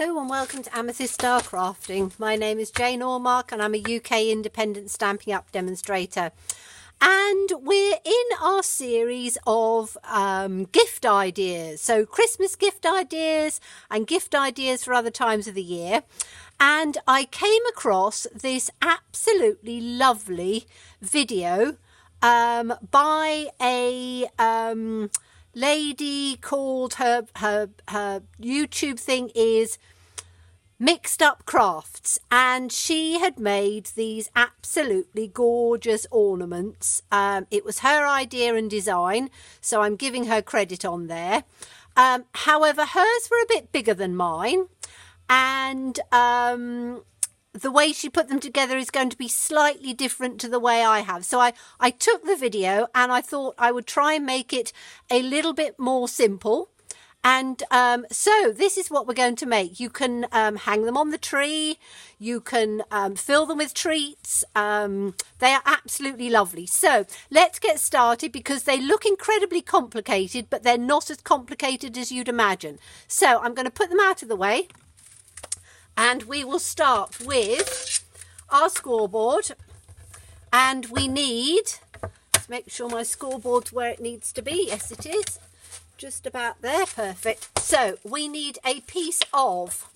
Hello and welcome to Amethyst Star Crafting. My name is Jane Ormark and I'm a UK independent Stampin' Up demonstrator. And we're in our series of gift ideas. So Christmas gift ideas and gift ideas for other times of the year. And I came across this absolutely lovely video by a lady called her YouTube thing is Mixed Up Crafts, and she had made these absolutely gorgeous ornaments. It was her idea and design, so I'm giving her credit on there. However, hers were a bit bigger than mine, and the way she put them together is going to be slightly different to the way I have. So I took the video and I thought I would try and make it a little bit more simple. And so this is what we're going to make. You can hang them on the tree. You can fill them with treats. They are absolutely lovely. So let's get started because they look incredibly complicated, but they're not as complicated as you'd imagine. So I'm going to put them out of the way. And we will start with our scoreboard. And we need, let's make sure my scoreboard's where it needs to be. Yes, it is. Just about there. Perfect. So we need a piece of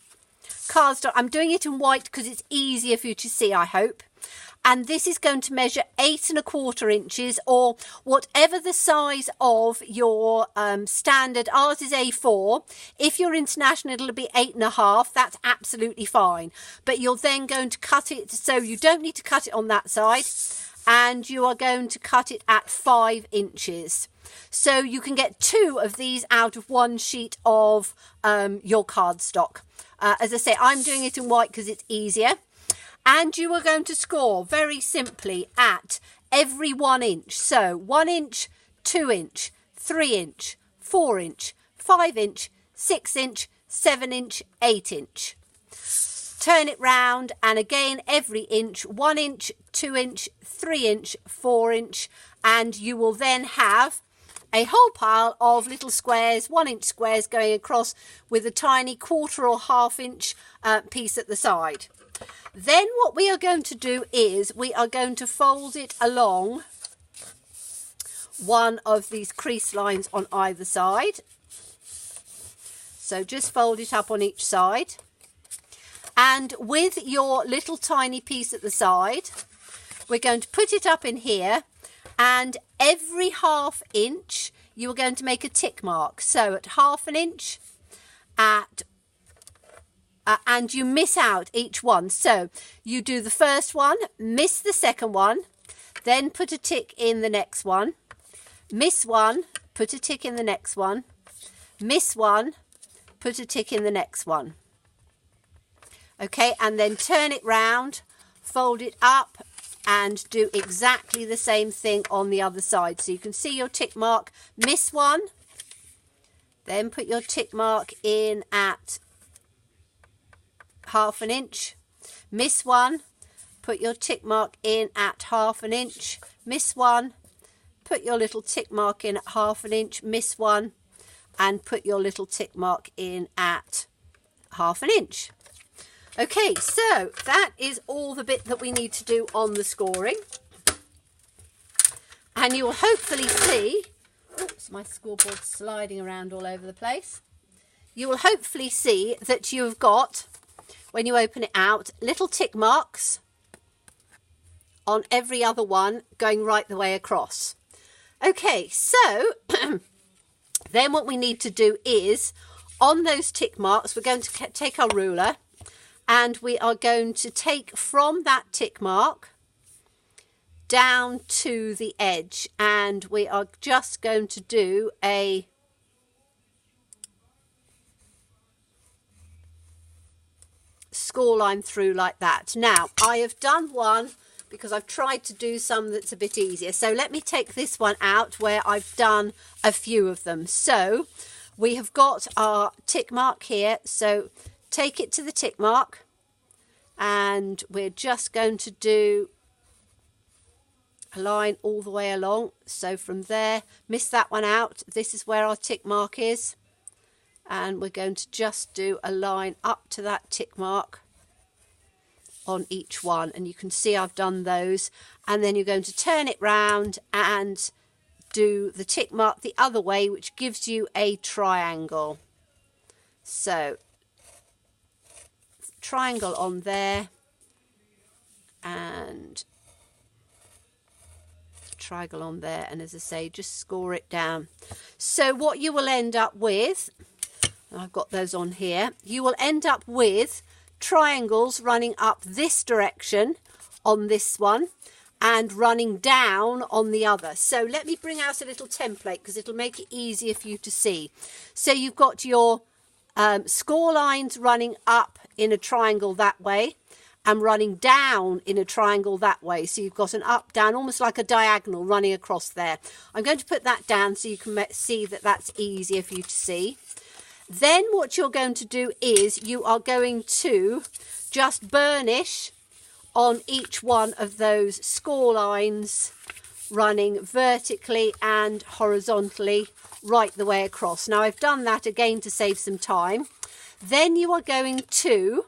cardstock. I'm doing it in white because it's easier for you to see, I hope. And this is going to measure 8 1/4 inches or whatever the size of your standard. Ours is A4. If you're international, it'll be 8 1/2. That's absolutely fine. But you're then going to cut it so you don't need to cut it on that side. And you are going to cut it at 5 inches. So you can get 2 of these out of 1 sheet of your cardstock. As I say, I'm doing it in white because it's easier. And you are going to score very simply at every 1 inch. So 1 inch, 2 inch, 3 inch, 4 inch, 5 inch, 6 inch, 7 inch, 8 inch. Turn it round and again every inch, 1 inch, 2 inch, 3 inch, 4 inch. And you will then have a whole pile of little squares, 1 inch squares going across with a tiny 1/4 or 1/2 inch piece at the side. Then what we are going to do is we are going to fold it along one of these crease lines on either side. So just fold it up on each side. And with your little tiny piece at the side, we're going to put it up in here, and every 1/2 inch you are going to make a tick mark. So at 1/2 inch, and you miss out each one. So you do the first one, miss the second one, then put a tick in the next one, miss one, put a tick in the next one, miss one, put a tick in the next one. Okay, and then turn it round, fold it up, and do exactly the same thing on the other side. So you can see your tick mark, miss one, then put your tick mark in at 1/2 inch, miss one, put your tick mark in at 1/2 inch, miss one, put your little tick mark in at 1/2 inch, miss one, and put your little tick mark in at 1/2 inch. Okay, so that is all the bit that we need to do on the scoring. And you will hopefully see, oops, my scoreboard's sliding around all over the place. You will hopefully see that you've got, when you open it out, little tick marks on every other one going right the way across. Okay, so then what we need to do is, on those tick marks, we're going to take our ruler and we are going to take from that tick mark down to the edge, and we are just going to do a score line through like that. Now I have done one because I've tried to do some that's a bit easier. So let me take this one out where I've done a few of them. So we have got our tick mark here. So take it to the tick mark and we're just going to do a line all the way along. So from there, miss that one out. This is where our tick mark is. And we're going to just do a line up to that tick mark on each one, and you can see I've done those. And then you're going to turn it round and do the tick mark the other way, which gives you a triangle. So triangle on there and triangle on there, and as I say, just score it down. So what you will end up with, I've got those on here, you will end up with triangles running up this direction on this one and running down on the other. So let me bring out a little template because it'll make it easier for you to see. So you've got your score lines running up in a triangle that way and running down in a triangle that way. So you've got an up, down, almost like a diagonal running across there. I'm going to put that down so you can see that that's easier for you to see. Then what you're going to do is you are going to just burnish on each one of those score lines running vertically and horizontally right the way across. Now I've done that again to save some time. Then you are going to,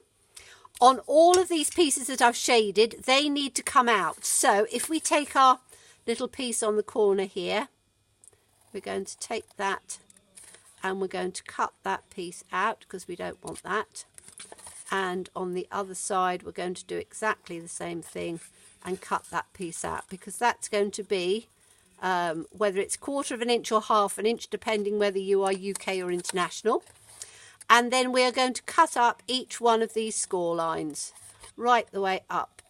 on all of these pieces that I've shaded, they need to come out. So if we take our little piece on the corner here, we're going to take that and we're going to cut that piece out because we don't want that. And on the other side, we're going to do exactly the same thing and cut that piece out, because that's going to be, whether it's 1/4 of an inch or 1/2 an inch, depending whether you are UK or international. And then we are going to cut up each one of these score lines right the way up,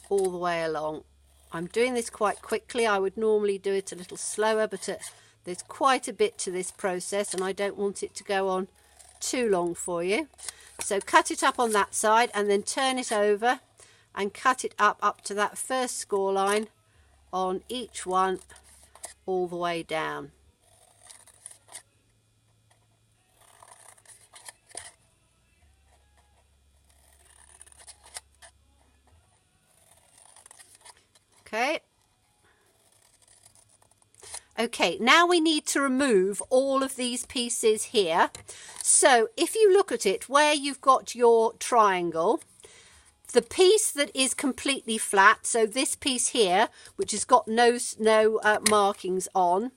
all the way along. I'm doing this quite quickly. I would normally do it a little slower, but there's quite a bit to this process and I don't want it to go on too long for you. So cut it up on that side and then turn it over and cut it up to that first score line on each one all the way down. Okay, now we need to remove all of these pieces here. So if you look at it, where you've got your triangle, the piece that is completely flat, so this piece here, which has got no markings on,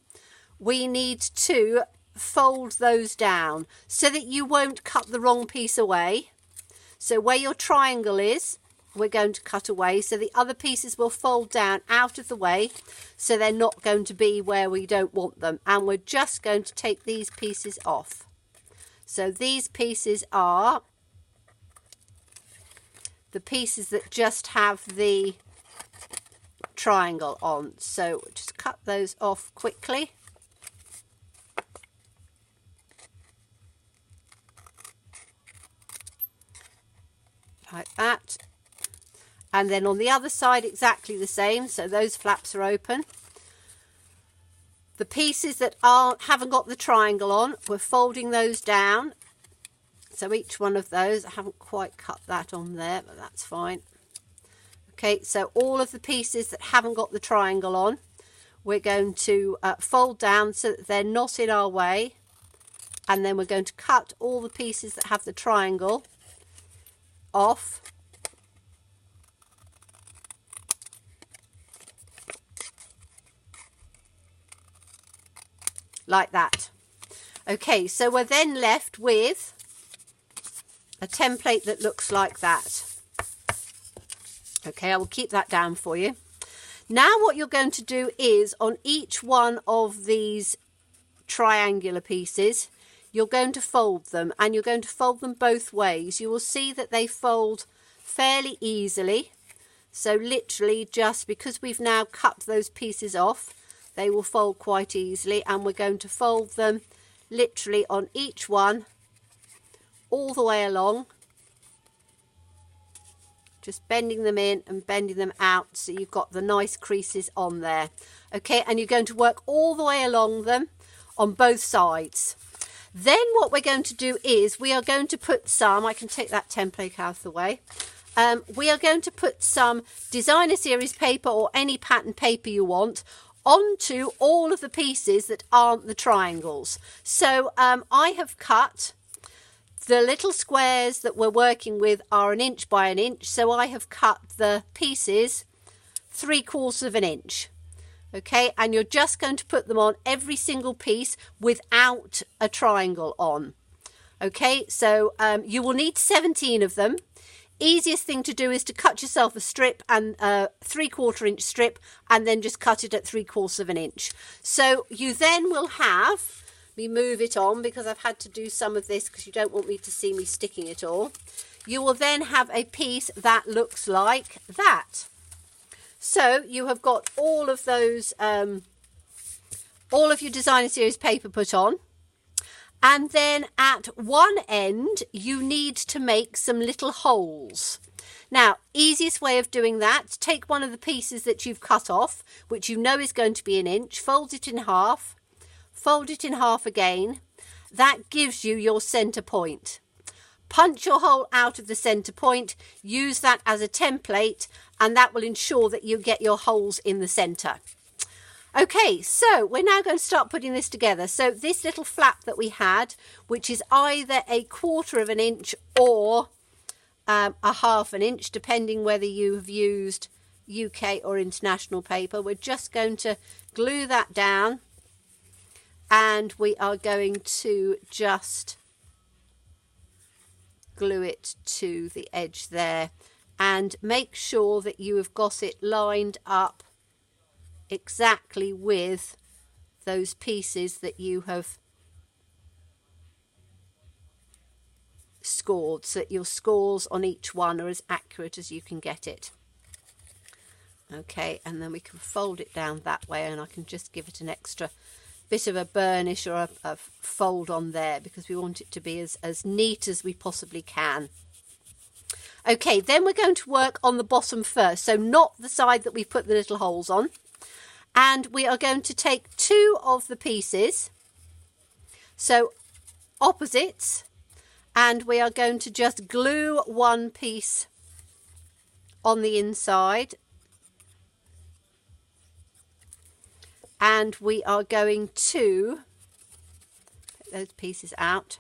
we need to fold those down so that you won't cut the wrong piece away. So where your triangle is, we're going to cut away, so the other pieces will fold down out of the way, so they're not going to be where we don't want them. And we're just going to take these pieces off. So these pieces are the pieces that just have the triangle on. So just cut those off quickly. Like that. And then on the other side exactly the same, so those flaps are open. The pieces that haven't got the triangle on, we're folding those down. So each one of those, I haven't quite cut that on there, but that's fine. Okay, so all of the pieces that haven't got the triangle on, we're going to fold down so that they're not in our way. And then we're going to cut all the pieces that have the triangle off. Like that. Okay, so we're then left with a template that looks like that. Okay, I will keep that down for you. Now what you're going to do is on each one of these triangular pieces, you're going to fold them, and you're going to fold them both ways. You will see that they fold fairly easily. So literally, just because we've now cut those pieces off, they will fold quite easily, and we're going to fold them literally on each one all the way along, just bending them in and bending them out so you've got the nice creases on there. Okay, and you're going to work all the way along them on both sides. Then what we're going to do is we are going to put some, I can take that template out of the way, we are going to put some designer series paper or any pattern paper you want onto all of the pieces that aren't the triangles. So I have cut the little squares that we're working with are 1 inch by 1 inch, so I have cut the pieces 3/4 of an inch. Okay, and you're just going to put them on every single piece without a triangle on. Okay, so you will need 17 of them. Easiest thing to do is to cut yourself a strip, and 3/4 inch strip, and then just cut it at 3/4 of an inch. So you then will have, me move it on because I've had to do some of this because you don't want me to see me sticking it all. You will then have a piece that looks like that. So you have got all of those, all of your designer series paper put on. And then at one end, you need to make some little holes. Now, easiest way of doing that, take one of the pieces that you've cut off, which you know is going to be 1 inch, fold it in half, fold it in half again. That gives you your center point. Punch your hole out of the center point, use that as a template, and that will ensure that you get your holes in the center. Okay, so we're now going to start putting this together. So this little flap that we had, which is either 1/4 of an inch or 1/2 an inch, depending whether you have used UK or international paper, we're just going to glue that down, and we are going to just glue it to the edge there, and make sure that you have got it lined up exactly with those pieces that you have scored, so that your scores on each one are as accurate as you can get it. Okay, and then we can fold it down that way, and I can just give it an extra bit of a burnish or a fold on there because we want it to be as neat as we possibly can. Okay, then we're going to work on the bottom first, so not the side that we put the little holes on. And we are going to take 2 of the pieces, so opposites, and we are going to just glue one piece on the inside, and we are going to take those pieces out.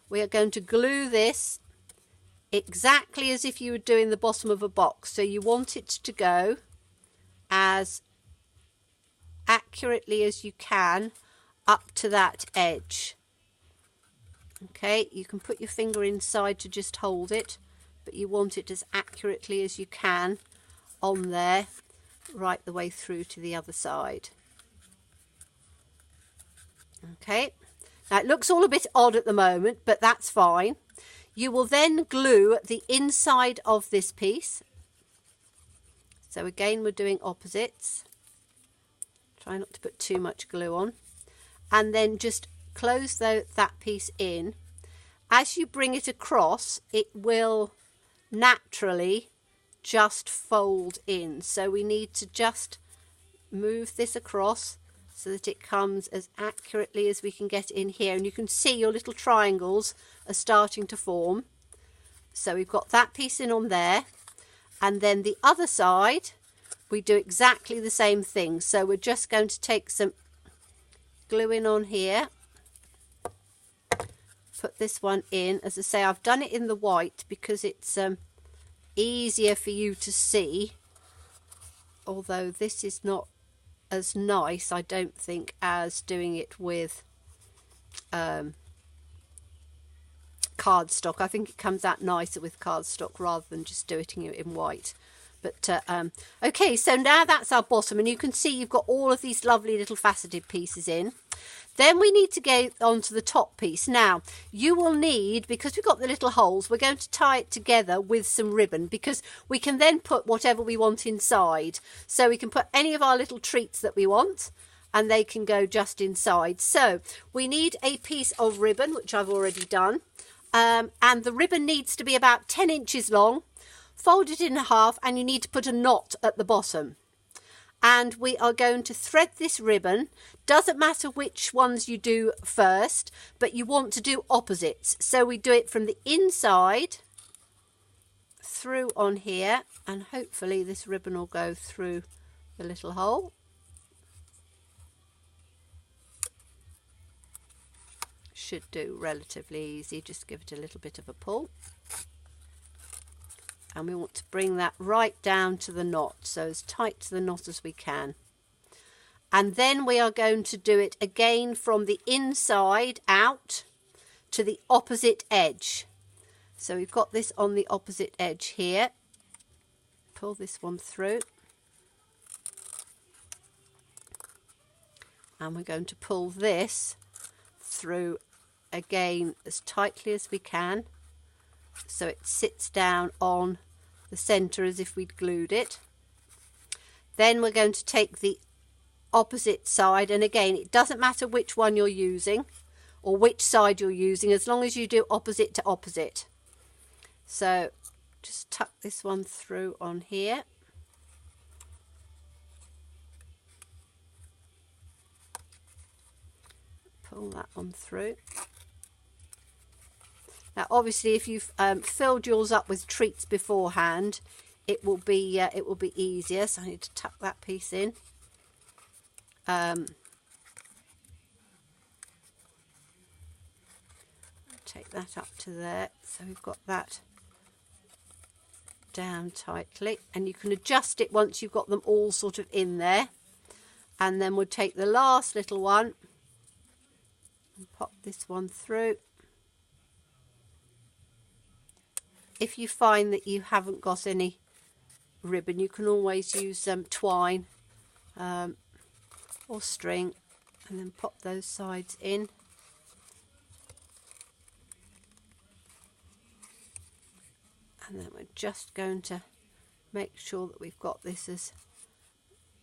We are going to glue this exactly as if you were doing the bottom of a box, so you want it to go as accurately as you can up to that edge. Okay, you can put your finger inside to just hold it, but you want it as accurately as you can on there, right the way through to the other side. Okay, now it looks all a bit odd at the moment, but that's fine. You will then glue the inside of this piece. So again, we're doing opposites. Try not to put too much glue on. And then just close that piece in. As you bring it across, it will naturally just fold in. So we need to just move this across so that it comes as accurately as we can get in here. And you can see your little triangles are starting to form. So we've got that piece in on there. And then the other side, we do exactly the same thing. So we're just going to take some glue in on here, put this one in. As I say, I've done it in the white because it's easier for you to see, although this is not as nice, I don't think, as doing it with cardstock. I think it comes out nicer with cardstock rather than just doing it in white. But okay, so now that's our bottom, and you can see you've got all of these lovely little faceted pieces in. Then we need to go onto the top piece. Now you will need, because we've got the little holes, we're going to tie it together with some ribbon, because we can then put whatever we want inside. So we can put any of our little treats that we want, and they can go just inside. So we need a piece of ribbon, which I've already done, and the ribbon needs to be about 10 inches long. Fold it in half, and you need to put a knot at the bottom. And we are going to thread this ribbon. Doesn't matter which ones you do first, but you want to do opposites. So we do it from the inside through on here, and hopefully this ribbon will go through the little hole. should do relatively easy. Just give it a little bit of a pull. And we want to bring that right down to the knot, so as tight to the knot as we can. And then we are going to do it again from the inside out to the opposite edge. So we've got this on the opposite edge here. Pull this one through. And we're going to pull this through again as tightly as we can, so it sits down on the centre as if we'd glued it. Then we're going to take the opposite side, and again, it doesn't matter which one you're using or which side you're using, as long as you do opposite to opposite. So just tuck this one through on here. Pull that one through. Now obviously if you've filled yours up with treats beforehand, it will be easier, so I need to tuck that piece in. Take that up to there, so we've got that down tightly, and you can adjust it once you've got them all sort of in there. And then we'll take the last little one and pop this one through. If you find that you haven't got any ribbon, you can always use twine or string, and then pop those sides in. And then we're just going to make sure that we've got this as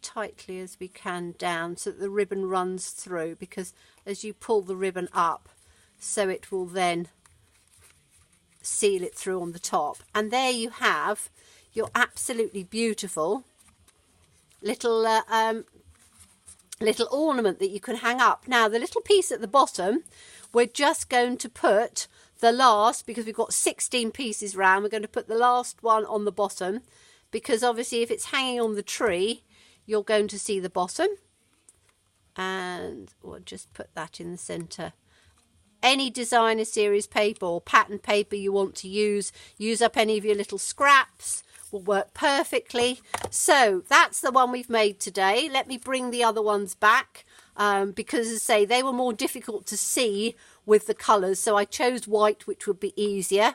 tightly as we can down, so that the ribbon runs through, because as you pull the ribbon up, so it will then seal it through on the top. And there you have your absolutely beautiful little little ornament that you can hang up. Now the little piece at the bottom, we're just going to put the last, because we've got 16 pieces round, we're going to put the last one on the bottom, because obviously if it's hanging on the tree, you're going to see the bottom. And we'll just put that in the centre. Any designer series paper or pattern paper you want to use up any of your little scraps, will work perfectly. So that's the one we've made today. Let me bring the other ones back, because as I say, they were more difficult to see with the colours, so I chose white, which would be easier.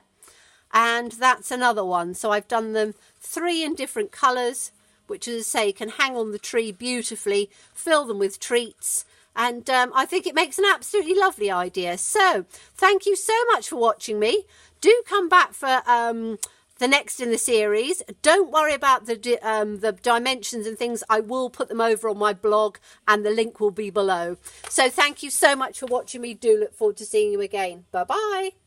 And that's another one. So I've done them 3 in different colours, which, as I say, can hang on the tree beautifully, fill them with treats, and I think it makes an absolutely lovely idea. So thank you so much for watching me. Do come back for the next in the series. Don't worry about the dimensions and things. I will put them over on my blog, and the link will be below. So thank you so much for watching me. Do look forward to seeing you again. Bye bye.